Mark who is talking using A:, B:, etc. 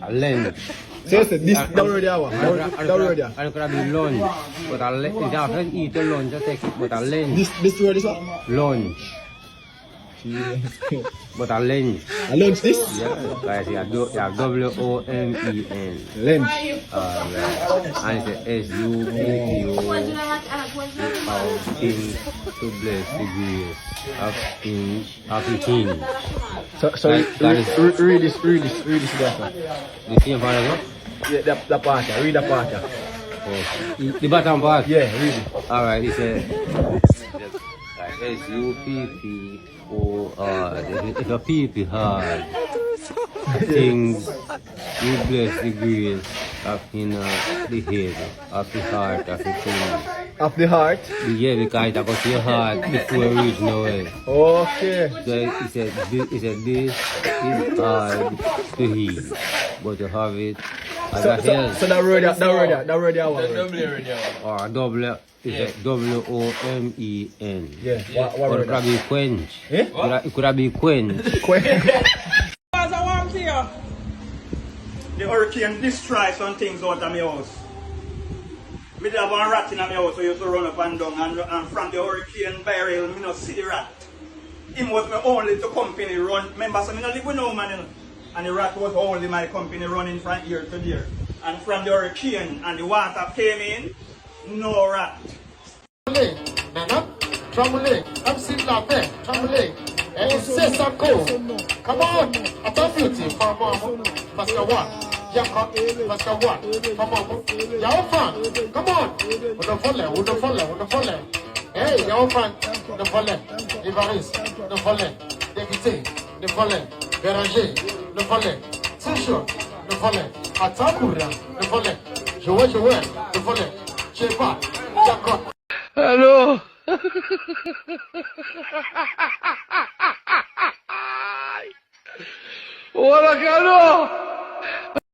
A: a lens.
B: So this down road there one. Down road there.
A: And it could be lunch. But a lens, you have to eat the lunch, just take it, but a lens.
B: This road is what?
A: Lunch. But a lens.
B: A lunch this?
A: Yeah, guys, you have W-O-M-E-N.
B: Lunch.
A: And it's S-U-P-T-O. How things to bless the grace of the king.
B: So read this there.
A: The same part, no?
B: Yeah, the part, read the part.
A: Oh. The bottom part?
B: Yeah, read it.
A: Alright, it's a S-U-P-P-O-R. It's a P-P hard. Things you bless the grace of the head, of the heart, of the king.
B: Of the heart?
A: Yeah, because it goes to your heart before it reaches nowhere.
B: Okay.
A: So he said this is hard to heal, but to have it as a health.
B: So that road there one.
A: Or double, it's a W-O-M-E-N.
B: Yeah, what
A: Or
B: road
A: it could be quench.
B: Eh?
A: It could be quench.
C: The hurricane destroyed some things out of my house. Me have one rat in my house who used to run up and down, and from the hurricane barrel, me not see the rat. Him was my only to company run. Remember, so me not live with no man, you know. And the rat was only my company running from here to there. And from the hurricane and the water came in, no rat.
D: Nana, trembling, I'm sitting out there, trembling. And say some cool. Come on, I tell you, Pastor one. Pastor one. Come on, your fan. Come on. With the volley. Hey, your fan. The volley. Evariste. The volley. Député. The volley. Béranger. The volley. Tisho. The volley. Atakura. The volley. Joël. The volley. Chepa. Jacob.
A: Hello. Hola, Carlos.